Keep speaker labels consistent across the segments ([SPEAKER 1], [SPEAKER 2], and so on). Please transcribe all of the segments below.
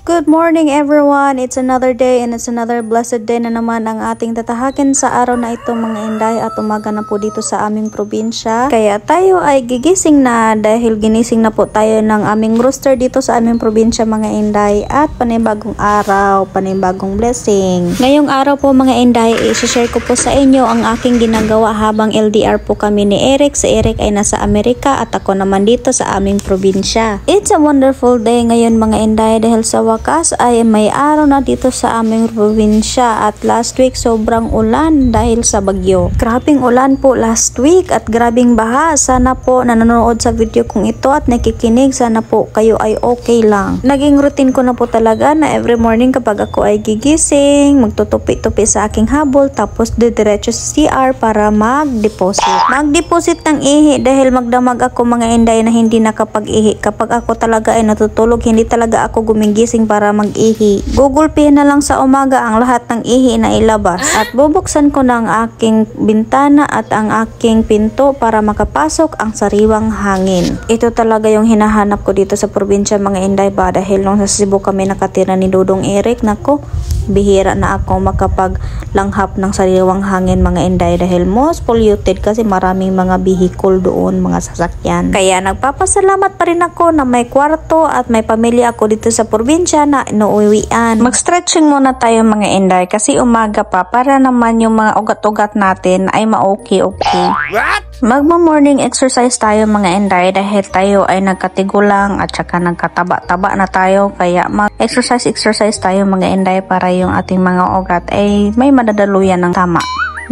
[SPEAKER 1] Good morning everyone! It's another day and it's another blessed day na naman ang ating tatahakin sa araw na ito mga inday at umaga na po dito sa aming probinsya. Kaya tayo ay gigising na dahil ginising na po tayo ng aming rooster dito sa aming probinsya mga inday at panibagong araw, panibagong blessing. Ngayong araw po mga inday, i-share ko po sa inyo ang aking ginagawa habang LDR po kami ni Eric. Si Eric ay nasa Amerika at ako naman dito sa aming probinsya. It's a wonderful day ngayon mga inday dahil sa wakas ay may araw na dito sa aming probinsya at last week sobrang ulan dahil sa bagyo. Grabing ulan po last week at grabing baha. Sana po nanonood sa video kong ito at nakikinig, sana po kayo ay okay lang. Naging routine ko na po talaga na every morning kapag ako ay gigising, magtutupi-tupi sa aking habol tapos didiretso sa CR para mag-deposit. Mag-deposit ng ihi dahil magdamag ako mga inday na hindi nakapag-ihi. Kapag ako talaga ay natutulog, hindi talaga ako gumigising para mag-ihi. Gugulpihin na lang sa umaga ang lahat ng ihi na ilabas at bubuksan ko ng aking bintana at ang aking pinto para makapasok ang sariwang hangin. Ito talaga yung hinahanap ko dito sa probinsya mga inday ba dahil nung sa Cebu kami nakatira ni Dudong Eric, nako, bihira na ako makapaglanghap ng sariwang hangin mga inday dahil most polluted kasi maraming mga vehicle doon, mga sasakyan. Kaya nagpapasalamat pa rin ako na may kwarto at may pamilya ako dito sa probinsya na inuuwian. Mag-stretching muna tayo mga inday kasi umaga pa para naman yung mga ugat-ugat natin ay ma-okay-okay. Magma-morning exercise tayo mga inday dahil tayo ay nagkatigulang at saka nagkataba-taba na tayo kaya mag-exercise tayo mga inday para yung ating mga ugat ay may madadaluyan ng tama.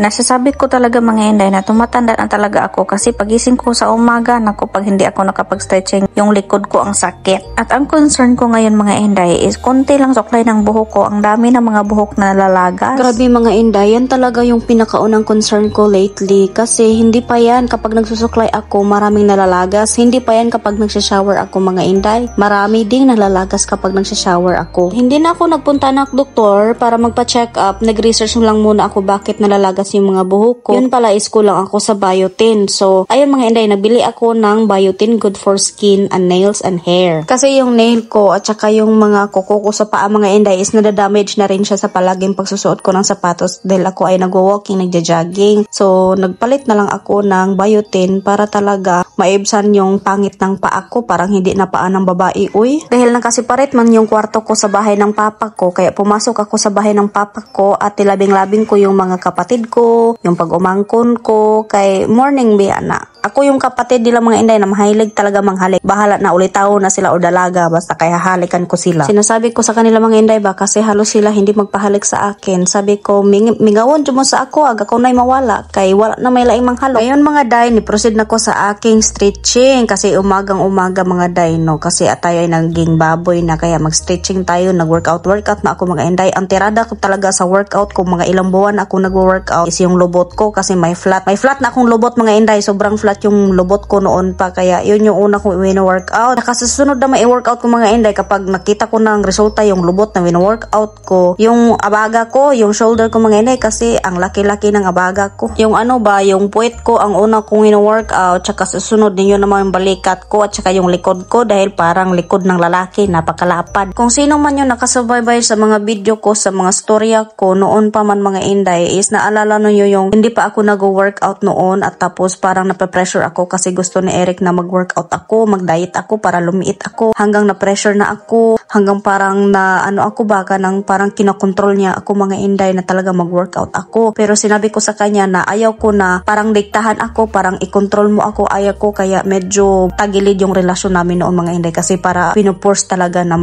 [SPEAKER 1] Nasasabi ko talaga mga inday na tumatanda na talaga ako kasi pagising ko sa umaga, naku, pag hindi ako nakapag-stretching, yung likod ko ang sakit. At ang concern ko ngayon mga inday is konti lang suklay ng buhok ko. Ang dami ng mga buhok na nalalagas. Grabe mga inday, yan talaga yung pinakaunang concern ko lately kasi hindi pa yan kapag nagsusuklay ako, maraming nalalagas. Hindi pa yan kapag nagsashower ako mga inday. Marami ding nalalagas kapag nagsashower ako. Hindi na ako nagpunta ng doktor para magpa-check up. Nag-research lang muna ako bakit nalalagas yung mga buhok ko. Yun pala is kulang ako sa biotin. So, ayun mga inday, nabili ako ng biotin good for skin and nails and hair. Kasi yung nail ko at saka yung mga kuko ko sa paa mga inday is nadadamage na rin siya sa palaging pagsusuot ko ng sapatos dahil ako ay nagwo-walking, nagja-jogging. So, nagpalit na lang ako ng biotin para talaga maibsan yung pangit ng paa ko. Parang hindi na paa ng babae, uy. Dahil nakasiparit man yung kwarto ko sa bahay ng papa ko, kaya pumasok ako sa bahay ng papa ko at tilabing-labing ko yung mga kapatid ko, yung pag-umangkon ko, kay morning biya na. Ako yung kapatid nila mga inday na mahilig talaga manghalik. Bahala na ulitaw na sila o dalaga basta kaya halikan ko sila. Sinasabi ko sa kanila mga inday ba kasi halos sila hindi magpahalik sa akin. Sabi ko, mingawon mo sa ako, ako na'y mawala kay wala na may laing manghalo. Ngayon mga day, ni-proceed na ko sa aking stretching kasi umagang-umaga mga day, no? Kasi tayo ay naging baboy na kaya mag-stretching tayo, nag-workout na ako mga inday. Ang tirada ko talaga sa workout ko, mga ilang buwan ako nag-workout is yung lubot ko kasi may flat na akong lubot mga inday, sobrang flat yung lubot ko noon pa kaya yun yung una kong wino-workout. Kasi susunod na may workout ko mga inday kapag nakita ko ng resulta yung lubot na wino-workout ko, yung abaga ko, yung shoulder ko mga inday kasi ang laki-laki ng abaga ko. Yung ano ba, yung puwet ko ang una kong wino-workout tsaka susunod ninyo naman yung balikat ko at tsaka yung likod ko dahil parang likod ng lalaki, napakalapad. Kung sino man yung nakasubaybay sa mga video ko, sa mga storya ko noon pa man mga inday is naalala nyo yung hindi pa ako nag-workout noon at tapos parang nape-pressure ako kasi gusto ni Eric na mag-workout ako, mag-diet ako para lumiit ako hanggang na-pressure na ako, hanggang parang na ano ako baka nang parang kinokontrol niya ako mga inday na talaga mag-workout ako. Pero sinabi ko sa kanya na ayaw ko na parang diktahan ako, parang i-control mo ako, ayaw ko kaya medyo tagilid yung relasyon namin noon mga inday kasi para pinupurse talaga na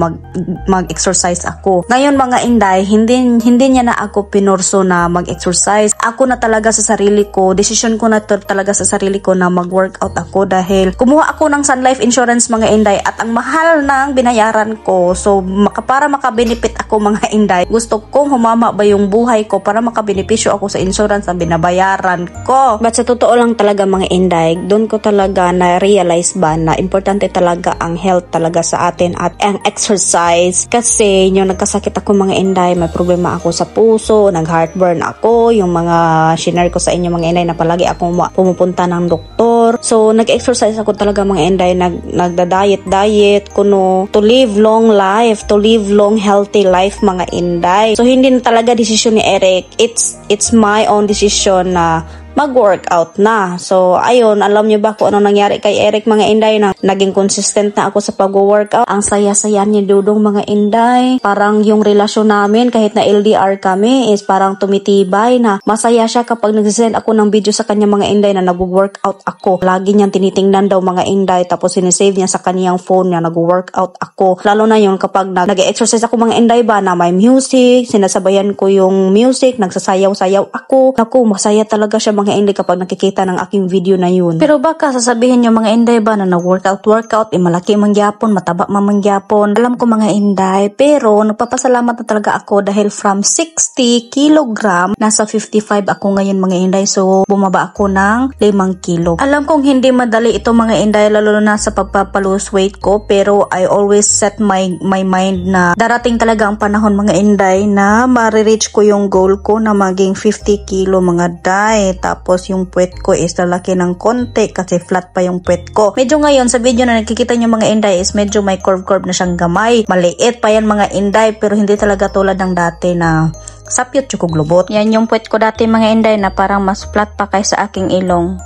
[SPEAKER 1] mag-exercise ako. Ngayon mga inday, hindi niya na ako pinurso na mag-exercise. Ako na talaga sa sarili ko, decision ko na talaga sa sarili ko na mag-workout ako dahil kumuha ako ng Sun Life Insurance mga inday at ang mahal ng binayaran ko. So para makabenefit ako mga inday, gusto kong humama ba yung buhay ko para makabenepisyo ako sa insurance na binabayaran ko. But sa totoo lang talaga mga inday, doon ko talaga na-realize ba na importante talaga ang health talaga sa atin at ang exercise kasi yung nagkasakit ako mga inday, may problema ako sa puso, nag-heartburn ako, yung mga shinare ko sa inyo mga inday na palagi akong pumupunta ng doktor doktor. So nag-exercise ako talaga mga inday, nagda-diet kuno to live long life, to live long healthy life mga inday. So hindi na talaga desisyon ni Eric, it's my own decision na mag-workout na. So, ayun, alam niyo ba kung ano nangyari kay Eric mga inday, na naging consistent na ako sa pag-workout. Ang saya-saya niya Dudong mga inday. Parang yung relasyon namin kahit na LDR kami is parang tumitibay na masaya siya kapag nagsisend ako ng video sa kanya mga inday na nag-workout ako. Lagi niyang tinitingnan daw mga inday, tapos sinisave niya sa kaniyang phone niya nag-workout ako. Lalo na yun kapag nag-exercise ako mga inday ba na may music, sinasabayan ko yung music, nagsasayaw-sayaw ako. Naku, masaya talaga siya mga inday kapag nakikita ng aking video na yun. Pero baka sasabihin nyo mga inday ba na nag-workout, malaki mangyapon, mataba mangyapon. Alam ko mga inday, pero nagpapasalamat na talaga ako dahil from 60 kilogram, nasa 55 ako ngayon mga inday. So, bumaba ako ng 5 kilo. Alam kong hindi madali ito mga inday, lalo na sa pagpapalose weight ko, pero I always set my mind na darating talaga ang panahon mga inday na ma-reach ko yung goal ko na maging 50 kilo mga day. Tapos yung puwet ko is lalaki ng konti kasi flat pa yung puwet ko. Medyo ngayon sa video na nakikita nyo mga inday is medyo may curve na siyang gamay. Maliit pa yan mga inday, pero hindi talaga tulad ng dati na sapyot tsukog lubot. Yan yung puwet ko dati mga inday na parang mas flat pa kaysa aking ilong.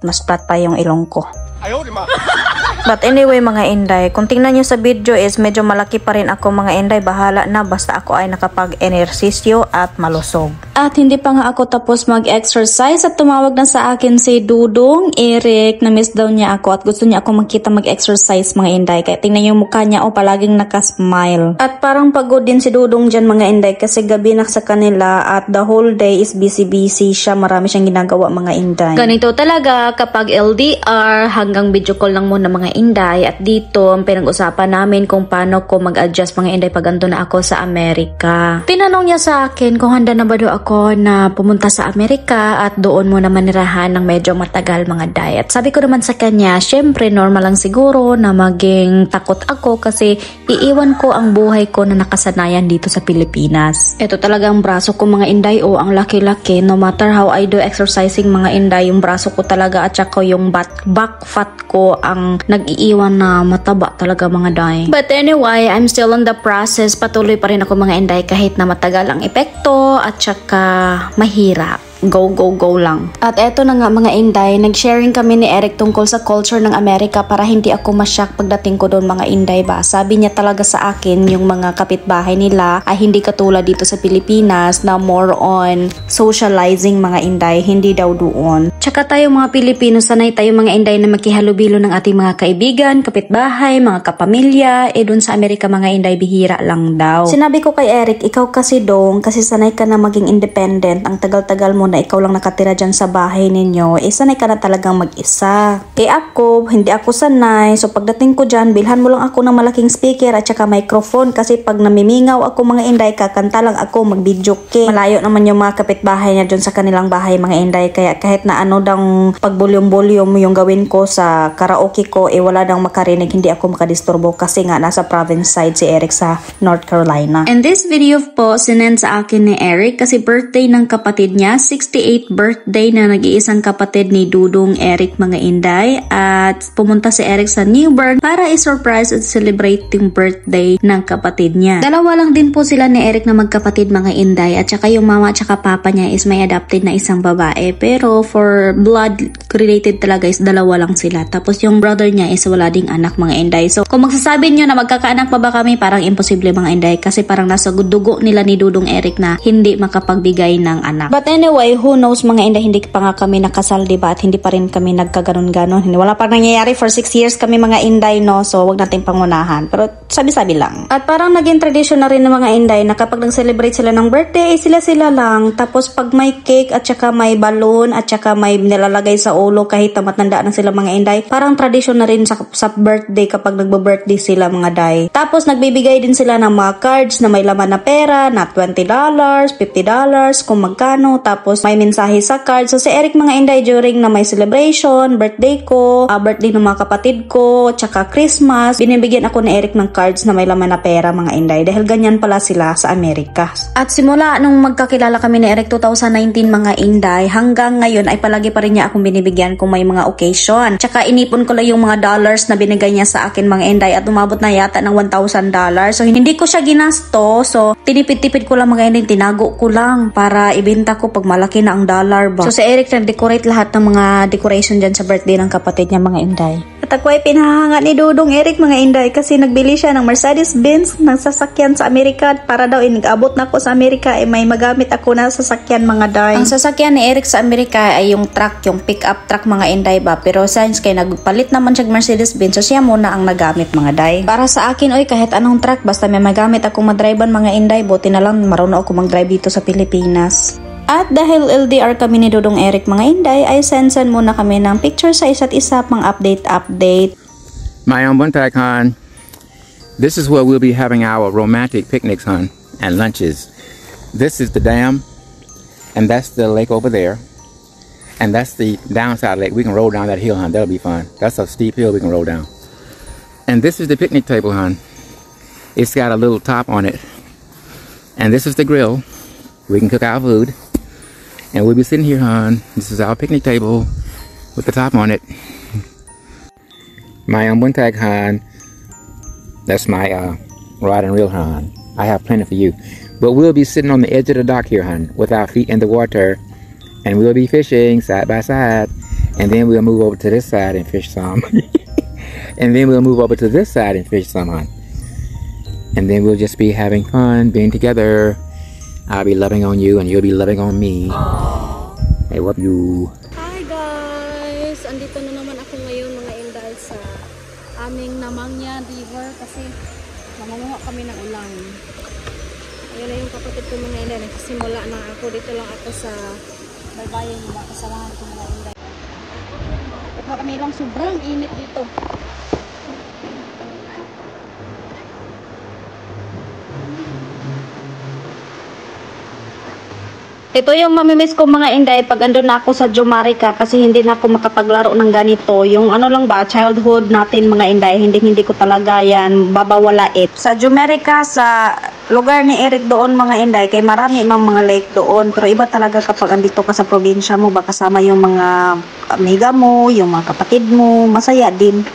[SPEAKER 1] Mas flat pa yung ilong ko. Ayaw, di ma. But anyway mga inday, kung tingnan nyo sa video is medyo malaki pa rin ako mga inday. Bahala na basta ako ay nakapag-enersisyo at malusog. At hindi pa nga ako tapos mag-exercise at tumawag na sa akin si Dudong Eric. Na-miss daw niya ako at gusto niya ako makita mag-exercise mga inday. Kaya tingnan yung mukha niya, palaging nakasmile. At parang pagod din si Dudong dyan mga inday kasi gabi na sa kanila at the whole day is busy siya. Marami siyang ginagawa mga inday. Ganito talaga kapag LDR, hanggang video call lang muna mga inday. At dito ang pinag-usapan namin kung paano ko mag-adjust mga inday pag ando na ako sa Amerika. Tinanong niya sa akin kung handa na ba daw ako na pumunta sa Amerika at doon mo naman nirahan ng medyo matagal mga day. At sabi ko naman sa kanya, syempre normal lang siguro na maging takot ako kasi iiwan ko ang buhay ko na nakasanayan dito sa Pilipinas. Ito talaga ang braso ko mga inday, ang laki-laki. No matter how I do exercising mga inday, yung braso ko talaga at saka yung back fat ko ang nag-iiwan na mataba talaga mga day. But anyway, I'm still on the process. Patuloy pa rin ako mga inday kahit na matagal ang epekto at saka mahirap. Go lang. At eto na nga mga inday, nag-sharing kami ni Eric tungkol sa culture ng Amerika para hindi ako ma-shock pagdating ko doon mga inday ba. Sabi niya talaga sa akin yung mga kapitbahay nila ay hindi katulad dito sa Pilipinas na more on socializing mga inday, hindi daw doon. Tsaka tayo mga Pilipino, sanay tayo mga inday na makihalubilo ng ating mga kaibigan, kapitbahay, mga kapamilya. Doon sa Amerika mga inday, bihira lang daw. Sinabi ko kay Eric, ikaw kasi dong, kasi sanay ka na maging independent, ang tagal-tagal mo na ikaw lang nakatira dyan sa bahay ninyo, sanay ka na talagang mag-isa. Kaya ako, hindi ako sanay. So pagdating ko dyan, bilhan mo lang ako ng malaking speaker at saka microphone kasi pag namimingaw ako mga inday, kakanta lang ako, mag-video ke. Malayo naman yung mga kapitbahay niya dyan sa kanilang bahay mga inday. Kaya kahit na ano dang pag-volume yung gawin ko sa karaoke ko, wala dang makarinig, hindi ako makadisturbo kasi nga nasa province side si Eric sa North Carolina. And this video po, sinend sa akin ni Eric kasi birthday ng kapatid niya, 68th birthday na nag-iisang kapatid ni Dudong Eric mga inday, at pumunta si Eric sa New Bern para i-surprise at celebrate yung birthday ng kapatid niya. Dalawa lang din po sila ni Eric na magkapatid mga inday, at saka yung mama at saka papa niya is may adopted na isang babae, pero for blood related talaga is dalawa lang sila. Tapos yung brother niya is wala ding anak mga inday. So kung magsasabi niyo na magkakaanak pa ba kami, parang imposible mga inday kasi parang nasa dugo nila ni Dudong Eric na hindi makapagbigay ng anak. But anyway, who knows mga inday, hindi pa nga kami nakasal diba, at hindi pa rin kami nagkaganon-ganon. Wala pa nangyayari for 6 years kami mga inday, no? So wag natin pangunahan, pero sabi-sabi lang. At parang naging tradition na rin ng mga inday na kapag nag-celebrate sila ng birthday, sila-sila lang. Tapos pag may cake at saka may balloon at saka may nilalagay sa ulo kahit matanda na sila mga inday, parang tradition na rin sa birthday kapag nagbo-birthday sila mga day. Tapos nagbibigay din sila ng mga cards na may laman na pera na $20, $50 kung magkano. Tapos Tapos may mensahe sa card. So si Eric mga inday during na may celebration, birthday ko, birthday ng mga kapatid ko, tsaka Christmas, binibigyan ako ni Eric ng cards na may laman na pera mga inday. Dahil ganyan pala sila sa Amerika. At simula nung magkakilala kami ni Eric 2019 mga inday, hanggang ngayon ay palagi pa rin niya akong binibigyan kung may mga occasion. Tsaka inipon ko lang yung mga dollars na binigay niya sa akin mga inday at umabot na yata ng $1,000. So hindi ko siya ginasto. So tinipid-tipid ko lang mga inday, tinago ko lang para ibenta ko pag malaki na ang dollar ba. So si Eric nag-decorate lahat ng mga decoration dyan sa birthday ng kapatid niya mga inday. At ako ay pinahanga ni Dudong Eric mga inday kasi nagbili siya ng Mercedes-Benz ng sasakyan sa Amerika para daw inag-abot na ako sa Amerika ay may magamit ako na sasakyan mga day. Ang sasakyan ni Eric sa Amerika ay yung truck, yung pick-up truck mga inday ba. Pero since kay nagpalit naman siya Mercedes-Benz, so siya muna ang nagamit mga day. Para sa akin oy kahit anong truck basta may magamit akong madriban mga inday, buti na lang marunong ako mag-drive dito sa Pilipinas. At dahil LDR kami ni Dudong Eric mga inday, ay send muna kami ng picture sa isa't isa pang update.
[SPEAKER 2] My buntag, hon. This is where we'll be having our romantic picnics, hon, and lunches. This is the dam, and that's the lake over there. And that's the downside lake. We can roll down that hill, hon. That'll be fun. That's a steep hill we can roll down. And this is the picnic table, hon. It's got a little top on it. And this is the grill. We can cook our food. And we'll be sitting here, hon. This is our picnic table with the top on it. My buntag, hon. That's my rod and reel, hon. I have plenty for you. But we'll be sitting on the edge of the dock here, hon, with our feet in the water. And we'll be fishing side by side. And then we'll move over to this side and fish some. And then we'll move over to this side and fish some, hon. And then we'll just be having fun, being together. I'll be loving on you and you'll be loving on me. I love you.
[SPEAKER 1] Hi guys! Andito na naman ako ngayon mga inday sa aming Namangya River kasi mamanguha kami ng ulang. Ayun na yung kapatid ko mga inday. Nagsisimula na ako. Dito lang ako sa baybayin nila. Kasamahan ko mga inday. Ito kami lang sobrang init dito. Ito yung mamimiss ko mga inday pag andun na ako sa Jumarica kasi hindi na ako makapaglaro ng ganito. Yung ano lang ba, childhood natin mga inday, hindi ko talaga yan babawalait. Sa Jumarica, sa lugar ni Eric doon mga inday, kay marami mang mga lake doon. Pero iba talaga kapag andito ka sa probinsya mo, ba kasama yung mga amiga mo, yung mga kapatid mo, masaya din.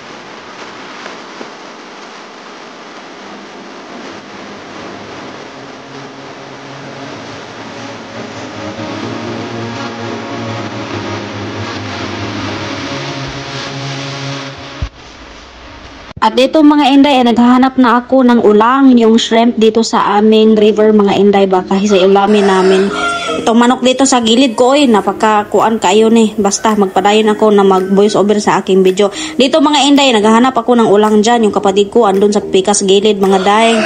[SPEAKER 1] At dito mga inday, naghahanap na ako ng ulang, yung shrimp dito sa aming river mga inday ba kasi sa ulamin namin. Itong manok dito sa gilid ko, napakakuan kayo ni. Basta magpadayon ako na mag voice over sa aking video. Dito mga inday, naghahanap ako ng ulang dyan. Yung kapatid ko andun sa pikas gilid mga day.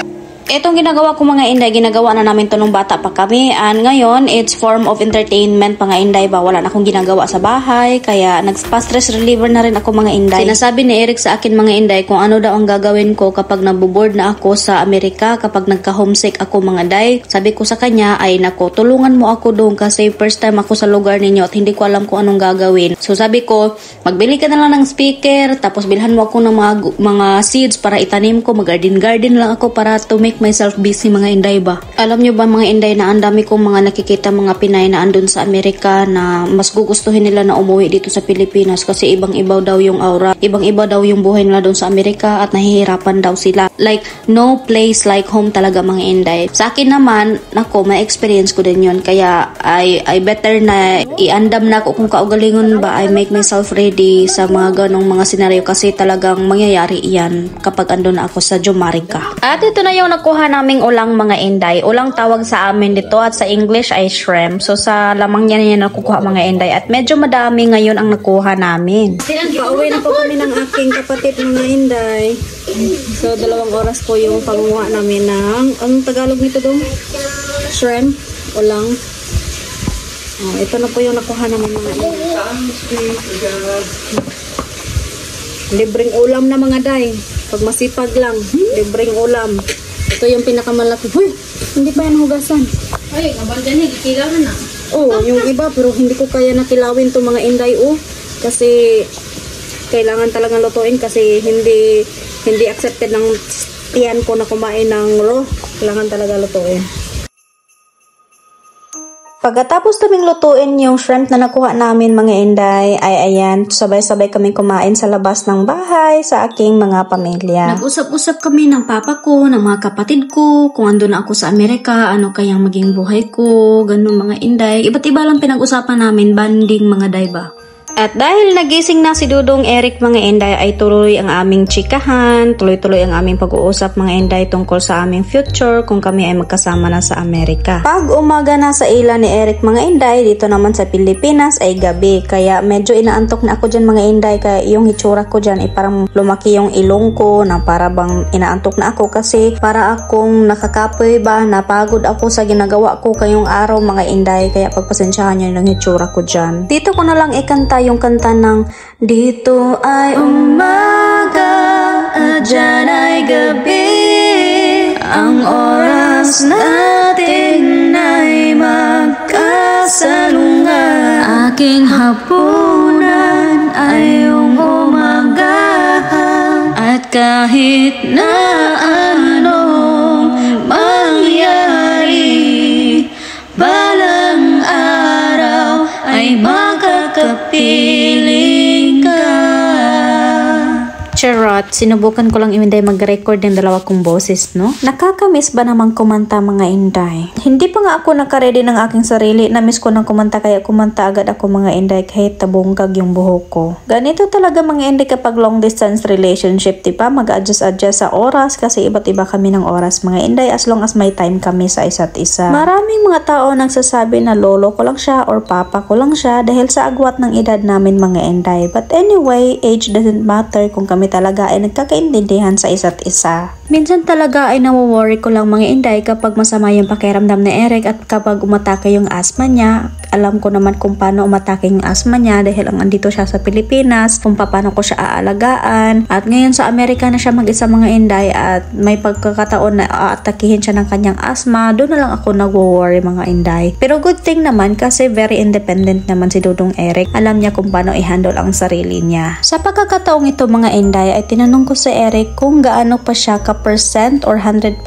[SPEAKER 1] Itong ginagawa ko mga inday, ginagawa na namin to nung bata pa kami. And ngayon, it's form of entertainment mga inday ba. Wala na akong ginagawa sa bahay. Kaya nagpa-stress reliever na rin ako mga inday. Sinasabi ni Eric sa akin mga inday kung ano daw ang gagawin ko kapag nabuboard na ako sa Amerika. Kapag nagka-homesick ako mga day. Sabi ko sa kanya ay nako, tulungan mo ako doon kasi first time ako sa lugar ninyo at hindi ko alam kung anong gagawin. So sabi ko, magbili ka na lang ng speaker. Tapos bilhan mo ako ng mga seeds para itanim ko. Mag-garden lang ako para to make myself busy mga inday ba. Alam nyo ba mga inday na ang dami kong mga nakikita mga Pinay na andun sa Amerika na mas gugustuhin nila na umuwi dito sa Pilipinas kasi ibang-ibaw daw yung aura, ibang-iba daw yung buhay nila doon sa Amerika at nahihirapan daw sila. Like, no place like home talaga mga inday. Sa akin naman, nako, may experience ko din yun. Kaya, I better na iandam na ako kung kaugalingon ba, I make myself ready sa mga ganong mga senaryo kasi talagang mangyayari yan kapag andun na ako sa Jumarica. At ito na yung nakuha naming ulang mga inday. Ulang tawag sa amin dito at sa English ay shrimp. So sa lamang niya nakukuha mga inday at medyo madami ngayon ang nakuha namin. Pauwi na po kami ng aking kapatid mga inday. So 2 oras po yung panguha namin ng, anong Tagalog nito doon? Shrimp, ulang. Oh, ito na po yung nakuha namin mga inday. Libreng ulam na mga day. Pag masipag lang, libreng ulam. Ito yung pinakamalaki. Huy, hindi pa yan hugasan.
[SPEAKER 3] Ay, abang dyan eh, kikilawan na.
[SPEAKER 1] Oh, yung iba pero hindi ko kaya nakilawin to mga inday kasi kailangan talagang lutuin kasi hindi accepted ng tiyan ko na kumain ng raw. Kailangan talaga lutuin. Pagkatapos naming lutuin yung shrimp na nakuha namin mga inday, ay ayan, sabay-sabay kaming kumain sa labas ng bahay sa aking mga pamilya. Nag-usap-usap kami ng papa ko, ng mga kapatid ko, kung ando na ako sa Amerika, ano kayang maging buhay ko, ganun mga inday. Iba't iba lang pinag-usapan namin, banding mga dayba. At dahil nagising na si Dudong Eric mga inday, ay tuloy ang aming chikahan, tuloy-tuloy ang aming pag-uusap mga inday tungkol sa aming future kung kami ay magkasama na sa Amerika. Pag umaga na sa ila ni Eric mga inday, dito naman sa Pilipinas ay gabi. Kaya medyo inaantok na ako dyan mga inday, kaya yung hitsura ko dyan ay parang lumaki yung ilong ko na para bang inaantok na ako kasi para akong nakakapoy ba, napagod ako sa ginagawa ko kayong araw mga inday, kaya pagpasensyahan nyo yung hitsura ko dyan. Dito ko na lang ikanta yung kanta ng dito ay umaga at dyan ay gabi, ang oras natin ay magkasalungan, aking hapunan ay yung umagahan, at kahit na anong mangyari, balang araw ay makakapiling ka. Charot, sinubukan ko lang inday mag-record ng dalawa kong boses, no? Nakakamiss ba namang kumanta mga inday? Hindi pa nga ako nakaredy ng aking sarili, na-miss ko ng kumanta kaya kumanta agad ako mga inday kahit tabunggag yung buhok ko. Ganito talaga mga inday kapag long distance relationship, diba? Mag-adjust sa oras kasi iba't iba kami ng oras mga inday as long as may time kami sa isa't isa. Maraming mga tao nagsasabi na lolo ko lang siya or papa ko lang siya dahil sa agwat ng edad namin mga inday. But anyway, age doesn't matter kung kami talaga ay nagkakaintindihan sa isa't isa. Minsan talaga ay nawo-worry ko lang mga inday kapag masama yung pakiramdam ni Eric at kapag umatake yung asthma niya. Alam ko naman kung paano umatake yung asthma niya dahil ang andito siya sa Pilipinas, kung paano ko siya aalagaan. At ngayon sa Amerika na siya mag-isa mga inday at may pagkakataon na aatakihin siya ng kanyang asthma, doon na lang ako nagwo-worry mga inday. Pero good thing naman kasi very independent naman si Dudong Eric. Alam niya kung paano i-handle ang sarili niya. Sa pagkakataong ito mga inday, ay tinanong ko si Eric kung gaano pa siya ka% or 100%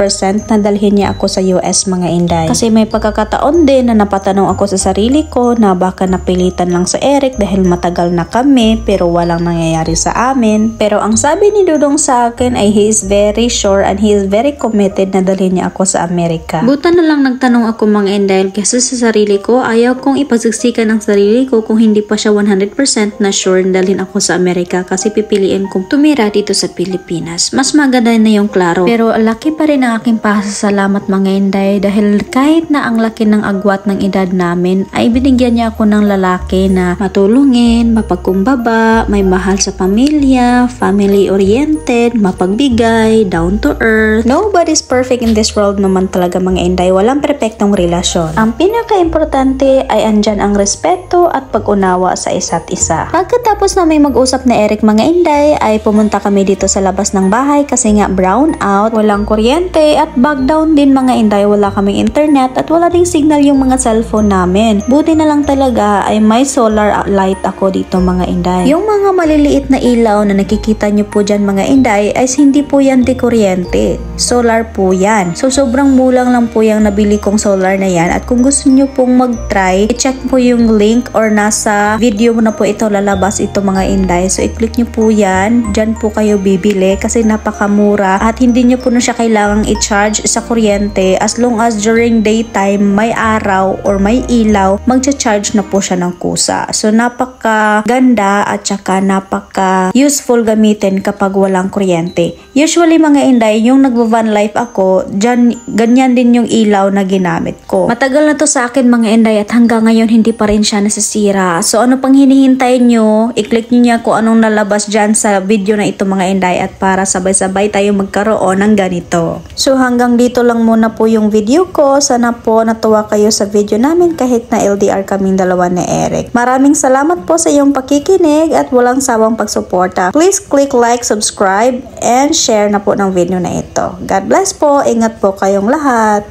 [SPEAKER 1] na dalhin niya ako sa US mga inday. Kasi may pagkakataon din na napatanong ako sa sarili ko na baka napilitan lang sa Eric dahil matagal na kami pero walang nangyayari sa amin. Pero ang sabi ni Dudong sa akin ay he is very sure and he is very committed na dalhin niya ako sa Amerika. Buta na lang nagtanong ako mga inday kasi sa sarili ko ayaw kong ipagsiksikan ang sarili ko kung hindi pa siya 100% na sure na dalhin ako sa Amerika kasi pipiliin kong tumira dito sa Pilipinas. Mas maganda na yung klaro. Pero laki pa rin ang aking pasasalamat mga inday dahil kahit na ang laki ng agwat ng edad namin ay binigyan niya ako ng lalaki na matulungin, mapagkumbaba, may mahal sa pamilya, family-oriented, mapagbigay, down to earth. Nobody's perfect in this world naman talaga mga inday. Walang perpektong relasyon. Ang pinaka-importante ay andyan ang respeto at pag-unawa sa isa't isa. Pagkatapos na may mag-usap na Eric mga inday ay pumunta kami dito sa labas ng bahay kasi nga brown out, walang kuryente at bag down din mga inday, wala kaming internet at wala ding signal yung mga cellphone namin. Buti na lang talaga ay may solar light ako dito mga inday. Yung mga maliliit na ilaw na nakikita nyo po dyan mga inday ay hindi po yan di kuryente. Solar po yan. So sobrang mulang lang po yung nabili kong solar na yan at kung gusto nyo pong mag-try, i-check po yung link or nasa video na po ito lalabas ito mga inday. So i-click nyo po yan. Dyan po kayo bibili kasi napakamura at hindi nyo po na siya kailangang i-charge sa kuryente as long as during daytime may araw or may ilaw, magcha-charge na po siya ng kusa. So napaka-ganda at saka napaka-useful gamitin kapag walang kuryente. Usually mga inday, yung nagvo-van life ako, dyan, ganyan din yung ilaw na ginamit ko. Matagal na to sa akin mga inday at hanggang ngayon hindi pa rin siya nasisira. So ano pang hinihintay nyo? I-click nyo niya kung anong nalabas dyan sa video na ito mga inday at para sabay-sabay tayo magkaroon ng ganito. So hanggang dito lang muna po yung video ko. Sana po natuwa kayo sa video namin kahit na LDR kaming dalawa ni Eric. Maraming salamat po sa iyong pakikinig at walang sawang pagsuporta. Please click like, subscribe, and share na po ng video na ito. God bless po. Ingat po kayong lahat.